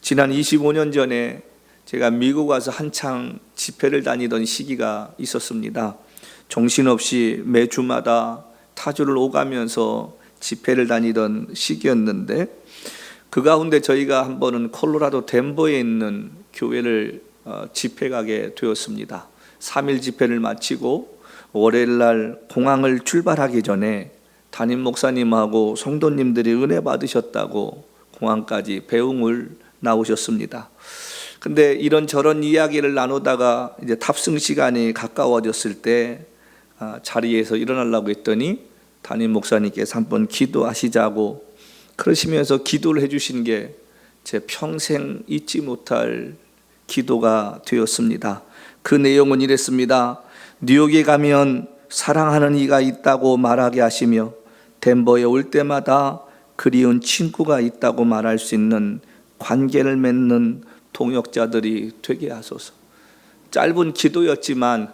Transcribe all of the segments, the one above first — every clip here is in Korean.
지난 25년 전에 제가 미국 와서 한창 집회를 다니던 시기가 있었습니다. 정신없이 매주마다 타주를 오가면서 집회를 다니던 시기였는데, 그 가운데 저희가 한 번은 콜로라도 덴버에 있는 교회를 집회 가게 되었습니다. 3일 집회를 마치고 월요일 날 공항을 출발하기 전에 담임 목사님하고 성도님들이 은혜 받으셨다고 공항까지 배웅을 나오셨습니다. 근데 이런저런 이야기를 나누다가 이제 탑승 시간이 가까워졌을 때 자리에서 일어나려고 했더니 담임 목사님께서 한번 기도하시자고 그러시면서 기도를 해주신 게 제 평생 잊지 못할 기도가 되었습니다. 그 내용은 이랬습니다. 뉴욕에 가면 사랑하는 이가 있다고 말하게 하시며 덴버에 올 때마다 그리운 친구가 있다고 말할 수 있는 관계를 맺는 동역자들이 되게 하소서. 짧은 기도였지만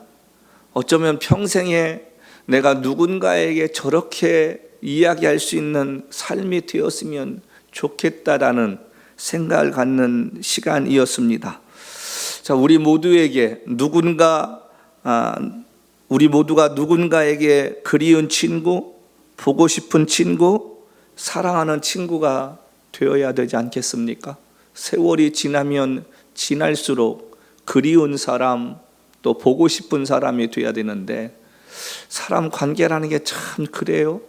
어쩌면 평생에 내가 누군가에게 저렇게 이야기할 수 있는 삶이 되었으면 좋겠다라는 생각을 갖는 시간이었습니다. 자, 우리 모두가 누군가에게 그리운 친구, 보고 싶은 친구, 사랑하는 친구가 되어야 되지 않겠습니까? 세월이 지나면 지날수록 그리운 사람, 또 보고 싶은 사람이 되어야 되는데, 사람 관계라는 게 참 그래요.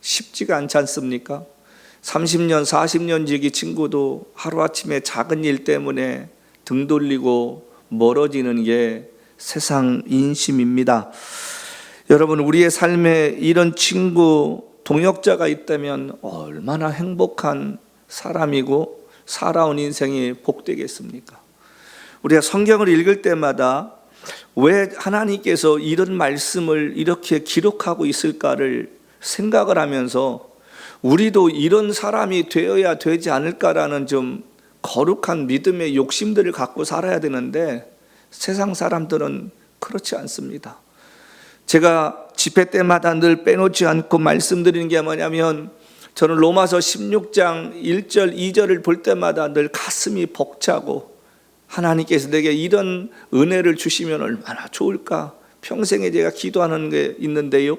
쉽지가 않지 않습니까? 30년, 40년 지기 친구도 하루아침에 작은 일 때문에 등 돌리고 멀어지는 게 세상 인심입니다. 여러분, 우리의 삶에 이런 친구, 동역자가 있다면 얼마나 행복한 사람이고 살아온 인생이 복되겠습니까? 우리가 성경을 읽을 때마다 왜 하나님께서 이런 말씀을 이렇게 기록하고 있을까를 생각을 하면서 우리도 이런 사람이 되어야 되지 않을까라는 좀 거룩한 믿음의 욕심들을 갖고 살아야 되는데, 세상 사람들은 그렇지 않습니다. 제가 집회 때마다 늘 빼놓지 않고 말씀드리는 게 뭐냐면, 저는 로마서 16장 1절 2절을 볼 때마다 늘 가슴이 벅차고, 하나님께서 내게 이런 은혜를 주시면 얼마나 좋을까, 평생에 제가 기도하는 게 있는데요,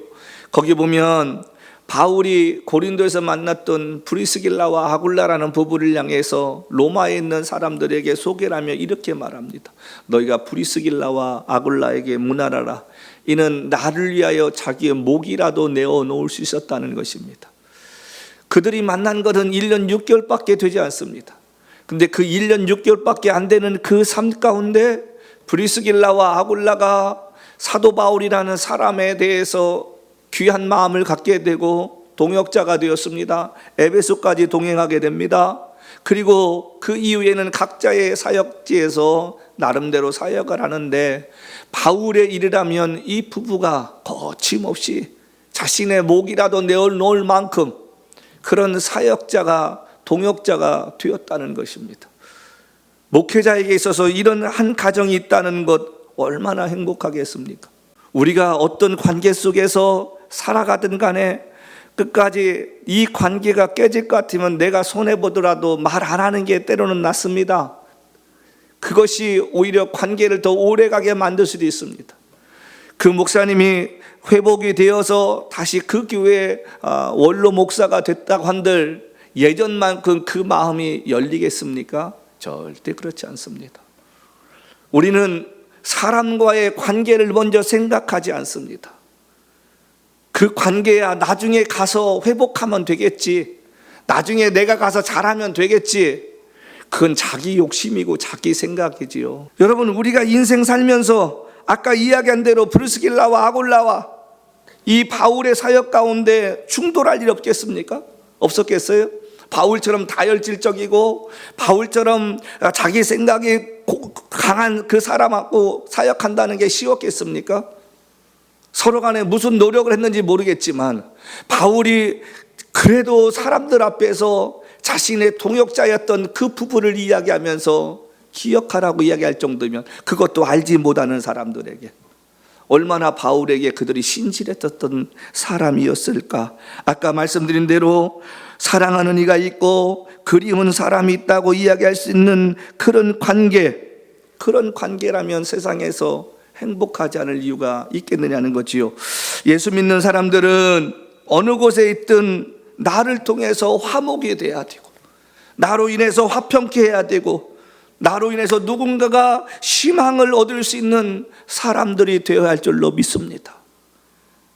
거기 보면 바울이 고린도에서 만났던 브리스길라와 아굴라라는 부부를 향해서 로마에 있는 사람들에게 소개를 하며 이렇게 말합니다. 너희가 브리스길라와 아굴라에게 문하라라. 이는 나를 위하여 자기의 목이라도 내어놓을 수 있었다는 것입니다. 그들이 만난 것은 1년 6개월밖에 되지 않습니다. 근데 그 1년 6개월밖에 안 되는 그 삶 가운데 브리스길라와 아굴라가 사도 바울이라는 사람에 대해서 귀한 마음을 갖게 되고 동역자가 되었습니다. 에베소까지 동행하게 됩니다. 그리고 그 이후에는 각자의 사역지에서 나름대로 사역을 하는데, 바울의 일이라면 이 부부가 거침없이 자신의 목이라도 내어놓을 만큼 그런 사역자가, 동역자가 되었다는 것입니다. 목회자에게 있어서 이런 한 가정이 있다는 것 얼마나 행복하겠습니까? 우리가 어떤 관계 속에서 살아가든 간에 끝까지 이 관계가 깨질 것 같으면 내가 손해보더라도 말 안 하는 게 때로는 낫습니다. 그것이 오히려 관계를 더 오래가게 만들 수도 있습니다. 그 목사님이 회복이 되어서 다시 그 교회의 원로 목사가 됐다고 한들 예전만큼 그 마음이 열리겠습니까? 절대 그렇지 않습니다. 우리는 사람과의 관계를 먼저 생각하지 않습니다. 그 관계야 나중에 가서 회복하면 되겠지, 나중에 내가 가서 잘하면 되겠지, 그건 자기 욕심이고 자기 생각이지요. 여러분, 우리가 인생 살면서 아까 이야기한 대로 브리스길라와 아굴라와 이 바울의 사역 가운데 충돌할 일 없겠습니까? 없었겠어요? 바울처럼 다혈질적이고 바울처럼 자기 생각이 강한 그 사람하고 사역한다는 게 쉬웠겠습니까? 서로 간에 무슨 노력을 했는지 모르겠지만 바울이 그래도 사람들 앞에서 자신의 동역자였던 그 부부를 이야기하면서 기억하라고 이야기할 정도면, 그것도 알지 못하는 사람들에게 얼마나 바울에게 그들이 신실했었던 사람이었을까. 아까 말씀드린 대로 사랑하는 이가 있고 그리운 사람이 있다고 이야기할 수 있는 그런 관계라면 세상에서 행복하지 않을 이유가 있겠느냐는 거지요. 예수 믿는 사람들은 어느 곳에 있든 나를 통해서 화목이 돼야 되고, 나로 인해서 화평케 해야 되고, 나로 인해서 누군가가 희망을 얻을 수 있는 사람들이 되어야 할 줄로 믿습니다.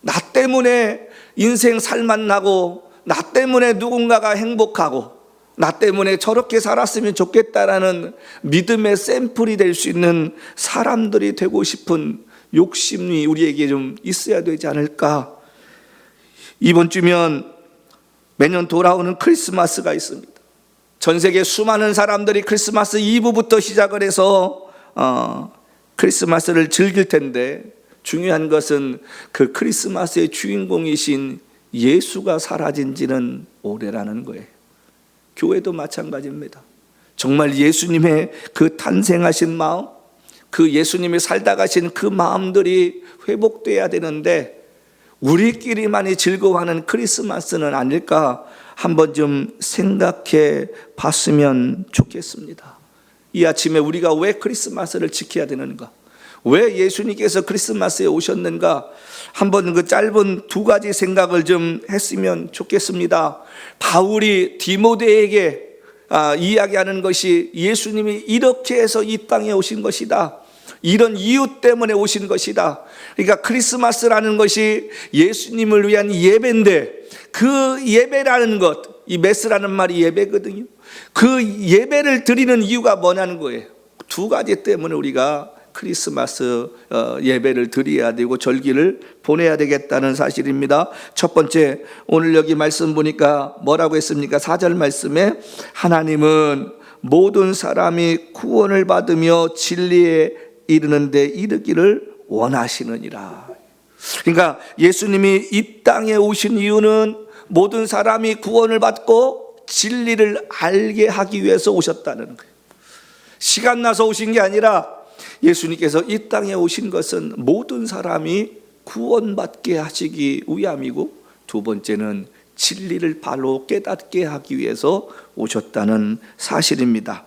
나 때문에 인생 살맛나고, 나 때문에 누군가가 행복하고, 나 때문에 저렇게 살았으면 좋겠다라는 믿음의 샘플이 될 수 있는 사람들이 되고 싶은 욕심이 우리에게 좀 있어야 되지 않을까. 이번 주면 매년 돌아오는 크리스마스가 있습니다. 전 세계 수많은 사람들이 크리스마스 이브부터 시작을 해서 크리스마스를 즐길 텐데, 중요한 것은 그 크리스마스의 주인공이신 예수가 사라진 지는 오래라는 거예요. 교회도 마찬가지입니다. 정말 예수님의 그 탄생하신 마음, 그 예수님이 살다 가신 그 마음들이 회복돼야 되는데, 우리끼리만이 즐거워하는 크리스마스는 아닐까 한번 좀 생각해 봤으면 좋겠습니다. 이 아침에 우리가 왜 크리스마스를 지켜야 되는가, 왜 예수님께서 크리스마스에 오셨는가, 한번 그 짧은 두 가지 생각을 좀 했으면 좋겠습니다. 바울이 디모데에게 이야기하는 것이 예수님이 이렇게 해서 이 땅에 오신 것이다, 이런 이유 때문에 오신 것이다. 그러니까 크리스마스라는 것이 예수님을 위한 예배인데, 그 예배라는 것, 이 메스라는 말이 예배거든요. 그 예배를 드리는 이유가 뭐냐는 거예요. 두 가지 때문에 우리가 크리스마스 예배를 드려야 되고 절기를 보내야 되겠다는 사실입니다. 첫 번째, 오늘 여기 말씀 보니까 뭐라고 했습니까? 4절 말씀에 하나님은 모든 사람이 구원을 받으며 진리에 이르는데 이르기를 원하시느니라. 그러니까 예수님이 이 땅에 오신 이유는 모든 사람이 구원을 받고 진리를 알게 하기 위해서 오셨다는 거예요. 시간 나서 오신 게 아니라 예수님께서 이 땅에 오신 것은 모든 사람이 구원받게 하시기 위함이고, 두 번째는 진리를 바로 깨닫게 하기 위해서 오셨다는 사실입니다.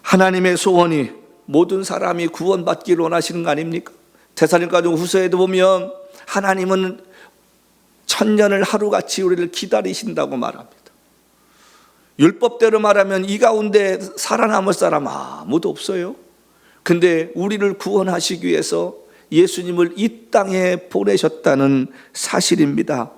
하나님의 소원이 모든 사람이 구원받기를 원하시는 거 아닙니까? 데살로니가서 후서에도 보면 하나님은 천년을 하루같이 우리를 기다리신다고 말합니다. 율법대로 말하면 이 가운데 살아남을 사람 아무도 없어요. 근데 우리를 구원하시기 위해서 예수님을 이 땅에 보내셨다는 사실입니다.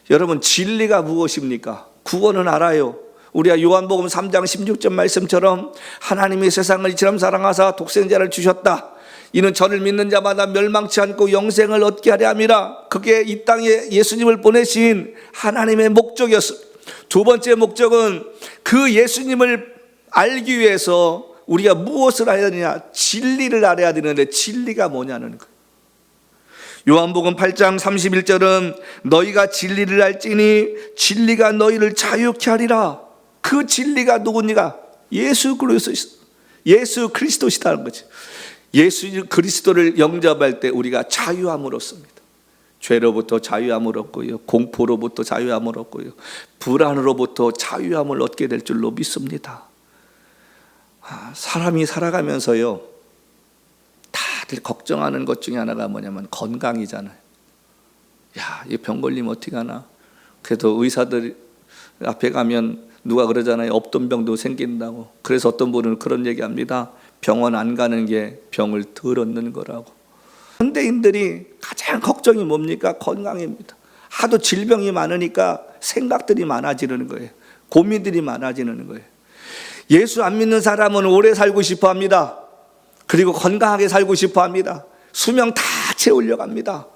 여러분, 진리가 무엇입니까? 구원은 알아요. 우리가 요한복음 3장 16절 말씀처럼 하나님이 세상을 이처럼 사랑하사 독생자를 주셨다. 이는 저를 믿는 자마다 멸망치 않고 영생을 얻게 하려 함이라. 그게 이 땅에 예수님을 보내신 하나님의 목적이었습니다. 두 번째 목적은 그 예수님을 알기 위해서 우리가 무엇을 해야 되느냐? 진리를 알아야 되는데, 진리가 뭐냐는 거예요. 요한복음 8장 31절은 너희가 진리를 알지니 진리가 너희를 자유케 하리라. 그 진리가 누구니까? 예수 그리스도시다는 거죠. 예수 그리스도를 영접할 때 우리가 자유함을 얻습니다. 죄로부터 자유함을 얻고요, 공포로부터 자유함을 얻고요, 불안으로부터 자유함을 얻게 될 줄로 믿습니다. 사람이 살아가면서요, 다들 걱정하는 것 중에 하나가 뭐냐면 건강이잖아요. 야, 이 병 걸리면 어떻게 하나? 그래도 의사들 앞에 가면 누가 그러잖아요. 없던 병도 생긴다고. 그래서 어떤 분은 그런 얘기합니다. 병원 안 가는 게 병을 덜 얻는 거라고. 현대인들이 가장 걱정이 뭡니까? 건강입니다. 하도 질병이 많으니까 생각들이 많아지는 거예요. 고민들이 많아지는 거예요. 예수 안 믿는 사람은 오래 살고 싶어 합니다. 그리고 건강하게 살고 싶어 합니다. 수명 다 채우려고 합니다.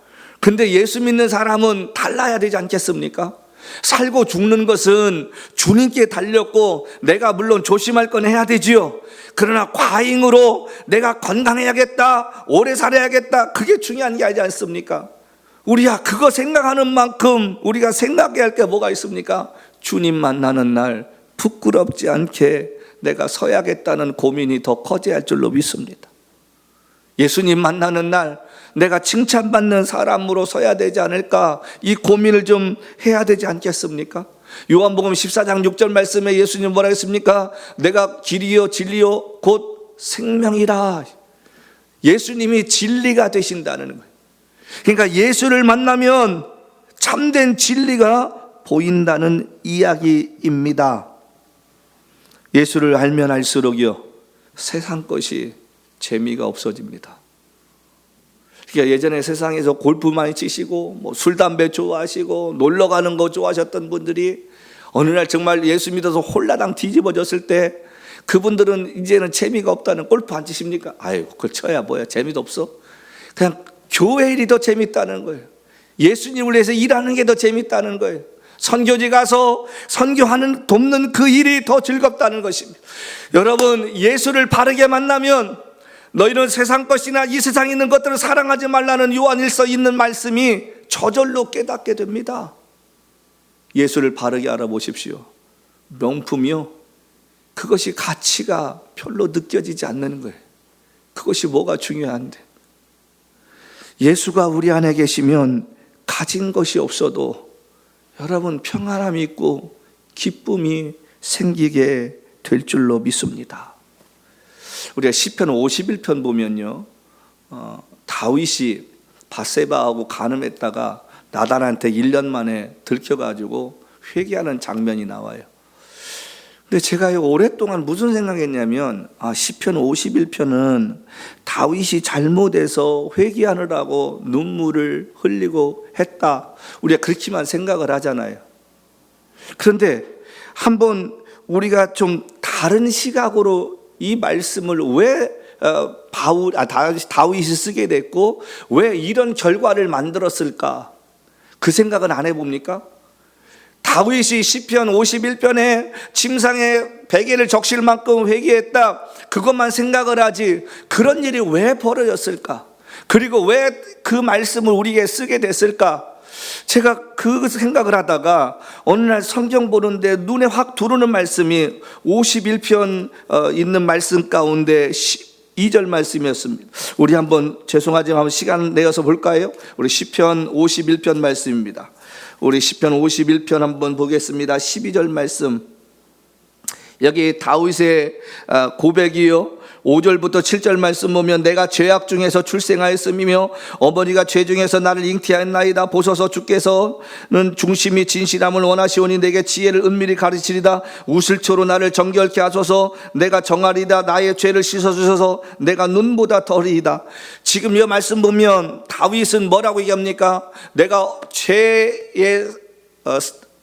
근데 예수 믿는 사람은 달라야 되지 않겠습니까? 살고 죽는 것은 주님께 달렸고, 내가 물론 조심할 건 해야 되지요. 그러나 과잉으로 내가 건강해야겠다, 오래 살아야겠다, 그게 중요한 게 아니지 않습니까? 우리가 그거 생각하는 만큼 우리가 생각해야 할 게 뭐가 있습니까? 주님 만나는 날 부끄럽지 않게 내가 서야겠다는 고민이 더 커져야 할 줄로 믿습니다. 예수님 만나는 날 내가 칭찬받는 사람으로 서야 되지 않을까, 이 고민을 좀 해야 되지 않겠습니까? 요한복음 14장 6절 말씀에 예수님 뭐라 했습니까? 내가 길이요 진리요 곧 생명이라. 예수님이 진리가 되신다는 거예요. 그러니까 예수를 만나면 참된 진리가 보인다는 이야기입니다. 예수를 알면 알수록요, 세상 것이 재미가 없어집니다. 그러니까 예전에 세상에서 골프 많이 치시고 술 담배 좋아하시고 놀러 가는 거 좋아하셨던 분들이 어느 날 정말 예수 믿어서 홀라당 뒤집어졌을 때 그분들은 이제는 재미가 없다는, 골프 안 치십니까? 아이고 그걸 쳐야 뭐야, 재미도 없어. 그냥 교회 일이 더 재밌다는 거예요. 예수님을 위해서 일하는 게 더 재밌다는 거예요. 선교지 가서 선교하는 돕는 그 일이 더 즐겁다는 것입니다. 여러분, 예수를 바르게 만나면 너희는 세상 것이나 이 세상에 있는 것들을 사랑하지 말라는 요한일서 있는 말씀이 저절로 깨닫게 됩니다. 예수를 바르게 알아보십시오. 명품이요, 그것이 가치가 별로 느껴지지 않는 거예요. 그것이 뭐가 중요한데, 예수가 우리 안에 계시면 가진 것이 없어도 여러분 평안함이 있고 기쁨이 생기게 될 줄로 믿습니다. 우리가 시편 51편 보면요, 다윗이 밧세바하고 간음했다가 나단한테 1년 만에 들켜가지고 회개하는 장면이 나와요. 근데 제가 오랫동안 무슨 생각했냐면, 시편 51편은 다윗이 잘못해서 회개하느라고 눈물을 흘리고 했다, 우리가 그렇게만 생각을 하잖아요. 그런데 한번 우리가 좀 다른 시각으로 이 말씀을 왜 다윗이 쓰게 됐고 왜 이런 결과를 만들었을까, 그 생각은 안 해봅니까? 다윗이 시편 51편에 침상에 베개를 적실 만큼 회개했다, 그것만 생각을 하지 그런 일이 왜 벌어졌을까, 그리고 왜 그 말씀을 우리에게 쓰게 됐을까, 제가 그 생각을 하다가 어느 날 성경 보는데 눈에 확 들어오는 말씀이 51편 있는 말씀 가운데 2절 말씀이었습니다. 우리 한번, 죄송하지만 한번 시간 내어서 볼까요? 우리 시편 51편 말씀입니다. 우리 시편 51편 한번 보겠습니다. 12절 말씀. 여기 다윗의 고백이요, 5절부터 7절 말씀 보면 내가 죄악 중에서 출생하였음이며 어머니가 죄 중에서 나를 잉태하였나이다. 보소서, 주께서는 중심이 진실함을 원하시오니 내게 지혜를 은밀히 가르치리다. 우슬초로 나를 정결케 하소서. 내가 정하리다. 나의 죄를 씻어주셔서 내가 눈보다 덜이다. 지금 이 말씀 보면 다윗은 뭐라고 얘기합니까? 내가 죄의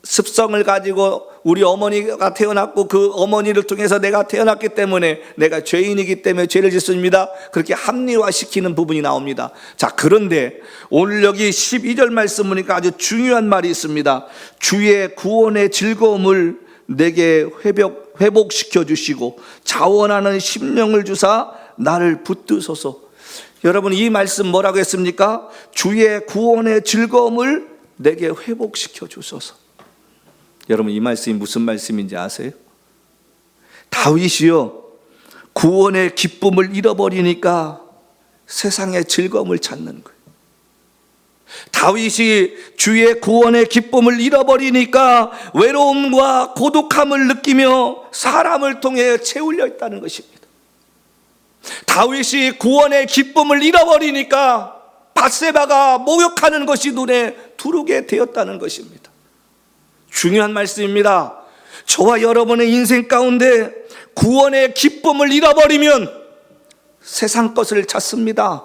습성을 가지고 우리 어머니가 태어났고 그 어머니를 통해서 내가 태어났기 때문에 내가 죄인이기 때문에 죄를 짓습니다. 그렇게 합리화시키는 부분이 나옵니다. 자, 그런데 오늘 여기 12절 말씀 보니까 아주 중요한 말이 있습니다. 주의 구원의 즐거움을 내게 회복시켜 주시고 자원하는 심령을 주사 나를 붙드소서. 여러분, 이 말씀 뭐라고 했습니까? 주의 구원의 즐거움을 내게 회복시켜 주소서. 여러분, 이 말씀이 무슨 말씀인지 아세요? 다윗이요, 구원의 기쁨을 잃어버리니까 세상의 즐거움을 찾는 거예요. 다윗이 주의 구원의 기쁨을 잃어버리니까 외로움과 고독함을 느끼며 사람을 통해 채우려 했다는 것입니다. 다윗이 구원의 기쁨을 잃어버리니까 밧세바가 목욕하는 것이 눈에 들어오게 되었다는 것입니다. 중요한 말씀입니다. 저와 여러분의 인생 가운데 구원의 기쁨을 잃어버리면 세상 것을 찾습니다.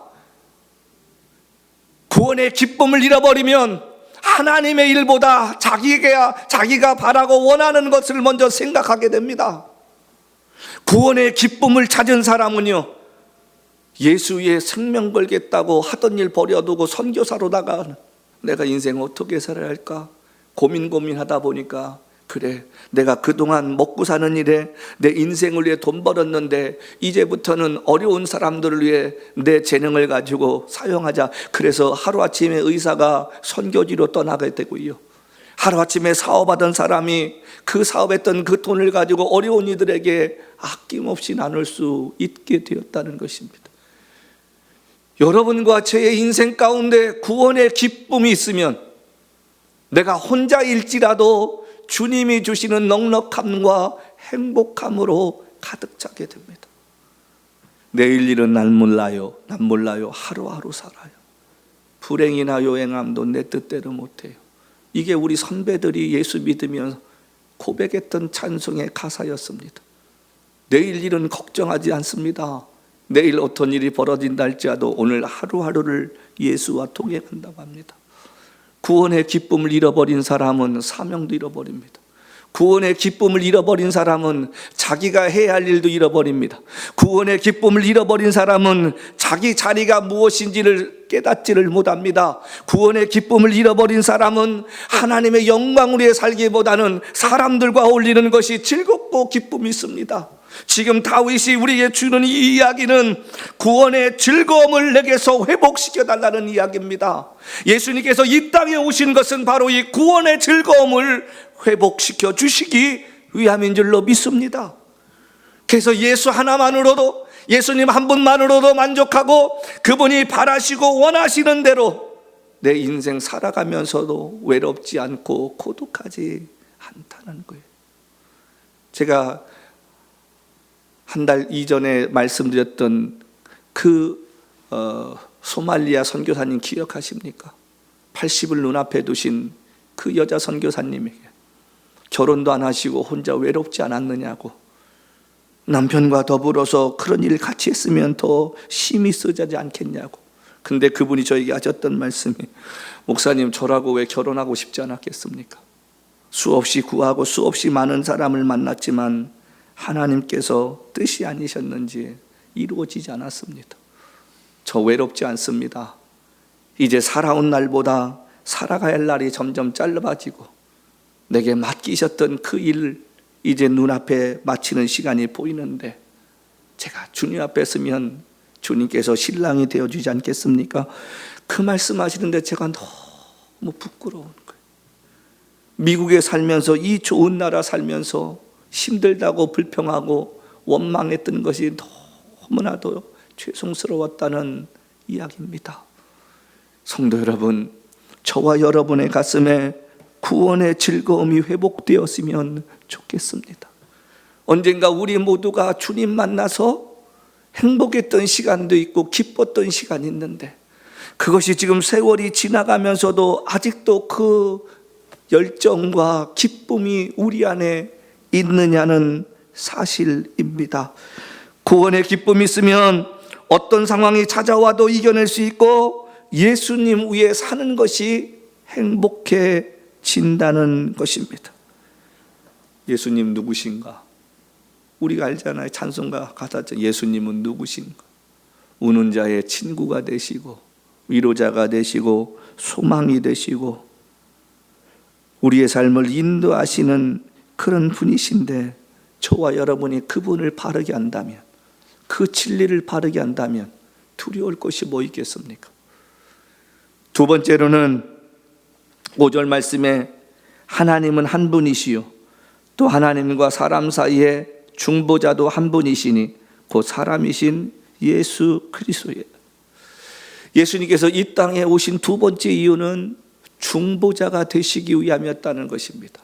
구원의 기쁨을 잃어버리면 하나님의 일보다 자기가 바라고 원하는 것을 먼저 생각하게 됩니다. 구원의 기쁨을 찾은 사람은요, 예수의 생명 걸겠다고 하던 일 버려두고 선교사로 나가, 내가 인생 어떻게 살아야 할까 고민하다 보니까, 그래, 내가 그동안 먹고 사는 일에 내 인생을 위해 돈 벌었는데 이제부터는 어려운 사람들을 위해 내 재능을 가지고 사용하자. 그래서 하루아침에 의사가 선교지로 떠나게 되고요, 하루아침에 사업하던 사람이 그 사업했던 그 돈을 가지고 어려운 이들에게 아낌없이 나눌 수 있게 되었다는 것입니다. 여러분과 저의 인생 가운데 구원의 기쁨이 있으면 내가 혼자일지라도 주님이 주시는 넉넉함과 행복함으로 가득 차게 됩니다. 내일 일은 난 몰라요. 하루하루 살아요. 불행이나 요행함도 내 뜻대로 못해요. 이게 우리 선배들이 예수 믿으며 고백했던 찬송의 가사였습니다. 내일 일은 걱정하지 않습니다. 내일 어떤 일이 벌어진다 할지라도 오늘 하루하루를 예수와 동행한다고 합니다. 구원의 기쁨을 잃어버린 사람은 사명도 잃어버립니다. 구원의 기쁨을 잃어버린 사람은 자기가 해야 할 일도 잃어버립니다. 구원의 기쁨을 잃어버린 사람은 자기 자리가 무엇인지를 깨닫지를 못합니다. 구원의 기쁨을 잃어버린 사람은 하나님의 영광을 위해 살기보다는 사람들과 어울리는 것이 즐겁고 기쁨이 있습니다. 지금 다윗이 우리에게 주는 이 이야기는 구원의 즐거움을 내게서 회복시켜 달라는 이야기입니다. 예수님께서 이 땅에 오신 것은 바로 이 구원의 즐거움을 회복시켜 주시기 위함인 줄로 믿습니다. 그래서 예수 하나만으로도, 예수님 한 분만으로도 만족하고 그분이 바라시고 원하시는 대로 내 인생 살아가면서도 외롭지 않고 고독하지 않다는 거예요. 제가 한 달 이전에 말씀드렸던 그 소말리아 선교사님 기억하십니까? 80을 눈앞에 두신 그 여자 선교사님에게 결혼도 안 하시고 혼자 외롭지 않았느냐고, 남편과 더불어서 그런 일 같이 했으면 더 힘이 쓰지 않겠냐고. 근데 그분이 저에게 하셨던 말씀이, 목사님 저라고 왜 결혼하고 싶지 않았겠습니까? 수없이 구하고 수없이 많은 사람을 만났지만 하나님께서 뜻이 아니셨는지 이루어지지 않았습니다. 저 외롭지 않습니다. 이제 살아온 날보다 살아가야 할 날이 점점 짧아지고 내게 맡기셨던 그 일을 이제 눈앞에 마치는 시간이 보이는데 제가 주님 앞에 서면 주님께서 신랑이 되어주지 않겠습니까? 그 말씀하시는데 제가 너무 부끄러운 거예요. 미국에 살면서, 이 좋은 나라 살면서 힘들다고 불평하고 원망했던 것이 너무나도 죄송스러웠다는 이야기입니다. 성도 여러분, 저와 여러분의 가슴에 구원의 즐거움이 회복되었으면 좋겠습니다. 언젠가 우리 모두가 주님 만나서 행복했던 시간도 있고 기뻤던 시간이 있는데, 그것이 지금 세월이 지나가면서도 아직도 그 열정과 기쁨이 우리 안에 있느냐는 사실입니다. 구원의 기쁨이 있으면 어떤 상황이 찾아와도 이겨낼 수 있고 예수님 위에 사는 것이 행복해진다는 것입니다. 예수님 누구신가? 우리가 알잖아요. 찬송가 가사죠. 예수님은 누구신가? 우는 자의 친구가 되시고 위로자가 되시고 소망이 되시고 우리의 삶을 인도하시는 그런 분이신데, 저와 여러분이 그분을 바르게 한다면, 그 진리를 바르게 한다면 두려울 것이 뭐 있겠습니까? 두 번째로는 5절 말씀에 하나님은 한 분이시요 또 하나님과 사람 사이에 중보자도 한 분이시니 곧 사람이신 예수 그리스도예요. 예수님께서 이 땅에 오신 두 번째 이유는 중보자가 되시기 위함이었다는 것입니다.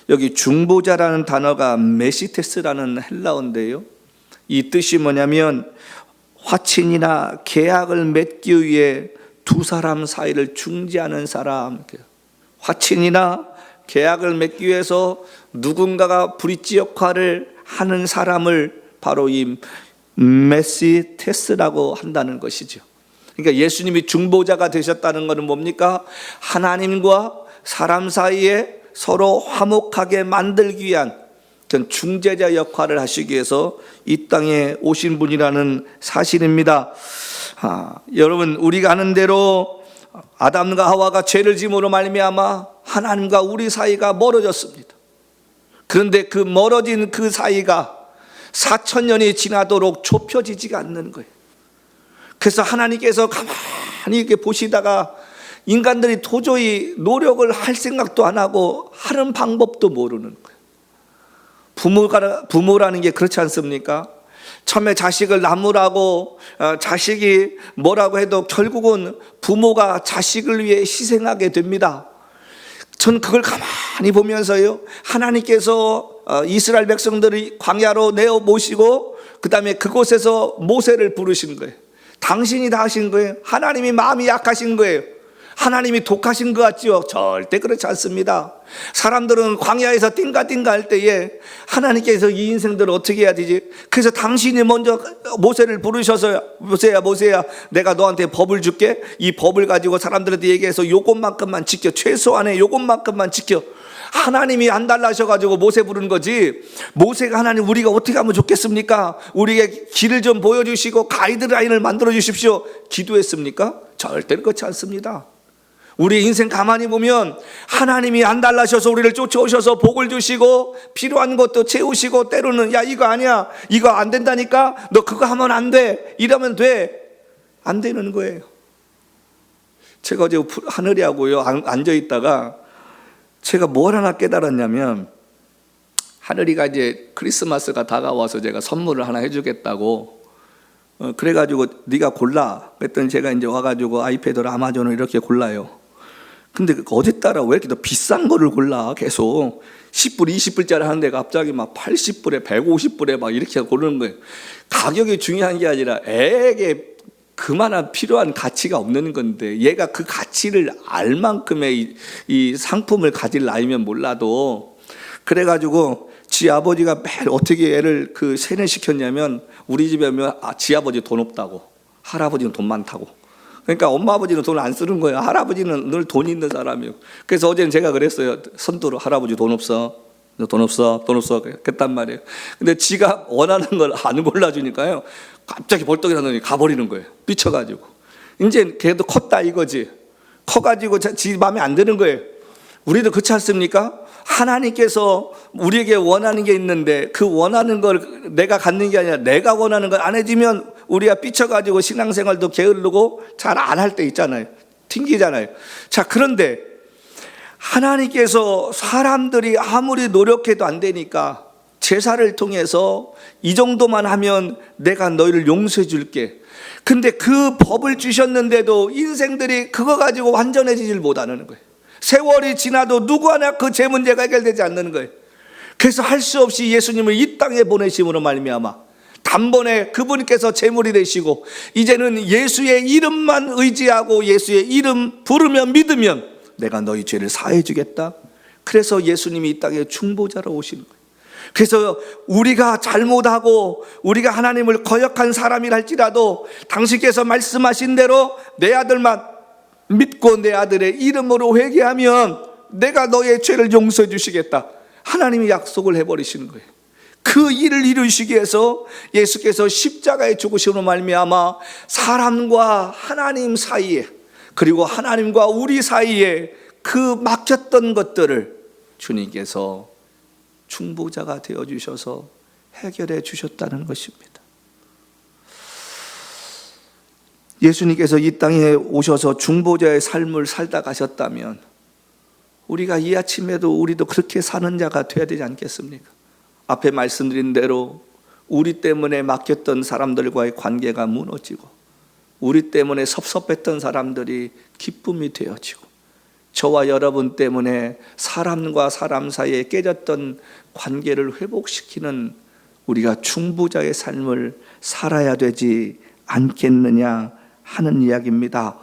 여기 중보자라는 단어가 메시테스라는 헬라어인데요, 이 뜻이 뭐냐면 화친이나 계약을 맺기 위해 두 사람 사이를 중재하는 사람, 화친이나 계약을 맺기 위해서 누군가가 브릿지 역할을 하는 사람을 바로 이 메시테스라고 한다는 것이죠. 그러니까 예수님이 중보자가 되셨다는 것은 뭡니까? 하나님과 사람 사이에 서로 화목하게 만들기 위한 중재자 역할을 하시기 위해서 이 땅에 오신 분이라는 사실입니다. 여러분, 우리가 아는 대로 아담과 하와가 죄를 지음으로 말미암아 하나님과 우리 사이가 멀어졌습니다. 그런데 그 멀어진 그 사이가 4,000년이 지나도록 좁혀지지가 않는 거예요. 그래서 하나님께서 가만히 이렇게 보시다가 인간들이 도저히 노력을 할 생각도 안 하고 하는 방법도 모르는 거예요. 부모라는 게 그렇지 않습니까? 처음에 자식을 낳으라고 자식이 뭐라고 해도 결국은 부모가 자식을 위해 희생하게 됩니다. 전 그걸 가만히 보면서요, 하나님께서 이스라엘 백성들이 광야로 내어 모시고 그 다음에 그곳에서 모세를 부르신 거예요. 당신이 다 하신 거예요. 하나님이 마음이 약하신 거예요. 하나님이 독하신 것 같지요? 절대 그렇지 않습니다. 사람들은 광야에서 띵가띵가 할 때에 하나님께서 이 인생들을 어떻게 해야 되지? 그래서 당신이 먼저 모세를 부르셔서 모세야 내가 너한테 법을 줄게. 이 법을 가지고 사람들한테 얘기해서 요것만큼만 지켜. 최소한의 요것만큼만 지켜. 하나님이 안 달라셔가지고 모세 부른 거지, 모세가 하나님 우리가 어떻게 하면 좋겠습니까? 우리에게 길을 좀 보여주시고 가이드라인을 만들어 주십시오 기도했습니까? 절대 그렇지 않습니다. 우리 인생 가만히 보면 하나님이 안 달라셔서 우리를 쫓아오셔서 복을 주시고 필요한 것도 채우시고, 때로는 야 이거 아니야, 이거 안 된다니까, 너 그거 하면 안 돼, 이러면 돼. 안 되는 거예요. 제가 어제 하늘이하고요 앉아있다가 제가 뭘 하나 깨달았냐면, 하늘이가 이제 크리스마스가 다가와서 제가 선물을 하나 해주겠다고 그래가지고 네가 골라 그랬더니 제가 이제 와가지고 아이패드로 아마존을 이렇게 골라요. 근데 어제 따라 왜 이렇게 더 비싼 거를 골라? 계속 10불 20불짜리 하는데 갑자기 막 80불에 150불에 막 이렇게 고르는 거예요. 가격이 중요한 게 아니라 애에게 그만한 필요한 가치가 없는 건데, 얘가 그 가치를 알 만큼의 이 상품을 가질 나이면 몰라도, 그래가지고 지 아버지가 매일 어떻게 애를 그 세뇌시켰냐면, 우리 집에 오면 지 아버지 돈 없다고, 할아버지는 돈 많다고. 그러니까 엄마 아버지는 돈을 안 쓰는 거예요. 할아버지는 늘 돈 있는 사람이에요. 그래서 어제는 제가 그랬어요. 선두로 할아버지 돈 없어, 돈 없어, 돈 없어 그랬단 말이에요. 근데 지가 원하는 걸 안 골라주니까요, 갑자기 벌떡 일어나더니 가버리는 거예요. 삐쳐가지고. 이제 걔도 컸다 이거지. 커가지고 지 마음에 안 드는 거예요. 우리도 그렇지 않습니까? 하나님께서 우리에게 원하는 게 있는데 그 원하는 걸 내가 갖는 게 아니라 내가 원하는 걸 안 해주면 우리가 삐쳐가지고 신앙생활도 게으르고 잘 안 할 때 있잖아요. 튕기잖아요. 자, 그런데 하나님께서 사람들이 아무리 노력해도 안 되니까 제사를 통해서 이 정도만 하면 내가 너희를 용서해 줄게. 근데 그 법을 주셨는데도 인생들이 그거 가지고 완전해지질 못하는 거예요. 세월이 지나도 누구 하나 그 제 문제가 해결되지 않는 거예요. 그래서 할 수 없이 예수님을 이 땅에 보내심으로 말미암아 단번에 그분께서 제물이 되시고, 이제는 예수의 이름만 의지하고 예수의 이름 부르면 믿으면 내가 너희 죄를 사해 주겠다. 그래서 예수님이 이 땅에 중보자로 오시는 거예요. 그래서 우리가 잘못하고 우리가 하나님을 거역한 사람이랄지라도 당신께서 말씀하신 대로 내 아들만 믿고 내 아들의 이름으로 회개하면 내가 너의 죄를 용서해 주시겠다. 하나님이 약속을 해버리시는 거예요. 그 일을 이루시기 위해서 예수께서 십자가에 죽으심으로 말미암아 사람과 하나님 사이에, 그리고 하나님과 우리 사이에 그 막혔던 것들을 주님께서 중보자가 되어주셔서 해결해 주셨다는 것입니다. 예수님께서 이 땅에 오셔서 중보자의 삶을 살다 가셨다면 우리가 이 아침에도 우리도 그렇게 사는 자가 되어야 되지 않겠습니까? 앞에 말씀드린 대로 우리 때문에 막혔던 사람들과의 관계가 무너지고, 우리 때문에 섭섭했던 사람들이 기쁨이 되어지고, 저와 여러분 때문에 사람과 사람 사이에 깨졌던 관계를 회복시키는 우리가 중보자의 삶을 살아야 되지 않겠느냐 하는 이야기입니다.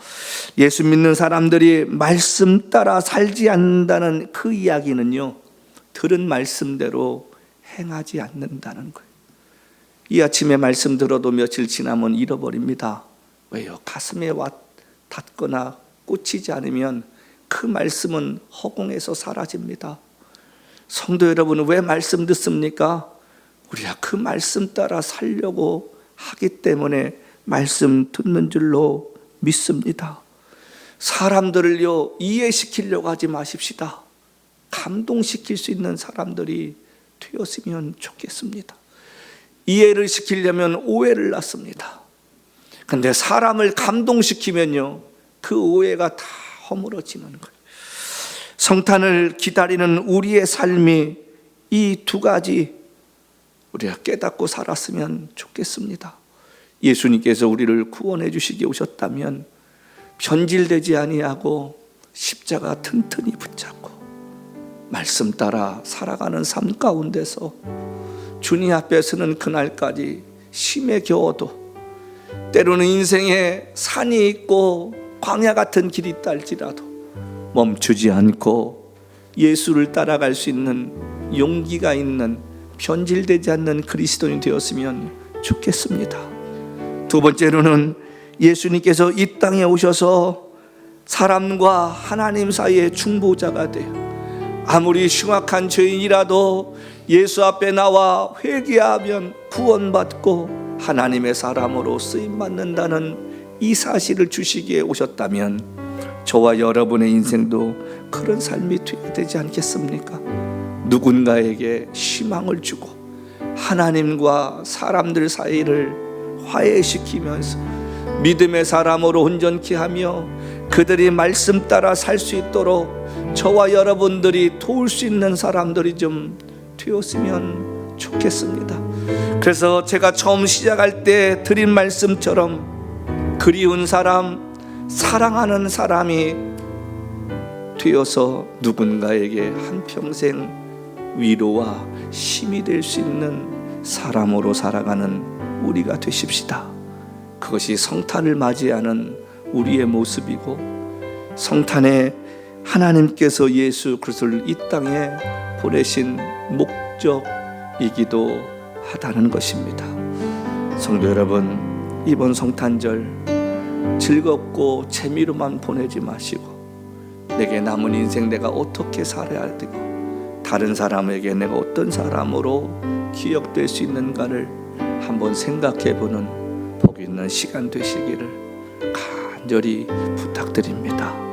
예수 믿는 사람들이 말씀 따라 살지 않는다는 그 이야기는요, 들은 말씀대로 행하지 않는다는 거예요. 이 아침에 말씀 들어도 며칠 지나면 잃어버립니다. 왜요? 가슴에 닿거나 꽂히지 않으면 그 말씀은 허공에서 사라집니다. 성도 여러분은 왜 말씀 듣습니까? 우리가 그 말씀 따라 살려고 하기 때문에 말씀 듣는 줄로 믿습니다. 사람들을요 이해시키려고 하지 마십시다. 감동시킬 수 있는 사람들이 되었으면 좋겠습니다. 이해를 시키려면 오해를 낳습니다. 근데 사람을 감동시키면요 그 오해가 다 허물어지는 거예요. 성탄을 기다리는 우리의 삶이 이 두 가지, 우리가 깨닫고 살았으면 좋겠습니다. 예수님께서 우리를 구원해 주시기 오셨다면 변질되지 아니하고 십자가 튼튼히 붙잡고 말씀 따라 살아가는 삶 가운데서 주님 앞에 서는 그날까지 심에 겨워도, 때로는 인생에 산이 있고 광야 같은 길이 있달지라도 멈추지 않고 예수를 따라갈 수 있는 용기가 있는, 변질되지 않는 그리스도인이 되었으면 좋겠습니다. 두 번째로는 예수님께서 이 땅에 오셔서 사람과 하나님 사이의 중보자가 되어 아무리 흉악한 죄인이라도 예수 앞에 나와 회개하면 구원받고 하나님의 사람으로 쓰임받는다는 이 사실을 주시기에 오셨다면 저와 여러분의 인생도 그런 삶이 되어야 되지 않겠습니까? 누군가에게 희망을 주고 하나님과 사람들 사이를 화해시키면서 믿음의 사람으로 온전케 하며 그들이 말씀 따라 살 수 있도록 저와 여러분들이 도울 수 있는 사람들이 좀 되었으면 좋겠습니다. 그래서 제가 처음 시작할 때 드린 말씀처럼 그리운 사람, 사랑하는 사람이 되어서 누군가에게 한평생 위로와 힘이 될 수 있는 사람으로 살아가는 우리가 되십시다. 그것이 성탄을 맞이하는 우리의 모습이고, 성탄에 하나님께서 예수 그리스도를 이 땅에 보내신 목적이기도 하다는 것입니다. 성도 여러분, 이번 성탄절 즐겁고 재미로만 보내지 마시고 내게 남은 인생 내가 어떻게 살아야 되고 다른 사람에게 내가 어떤 사람으로 기억될 수 있는가를 한번 생각해보는 복 있는 시간 되시기를 간절히 부탁드립니다.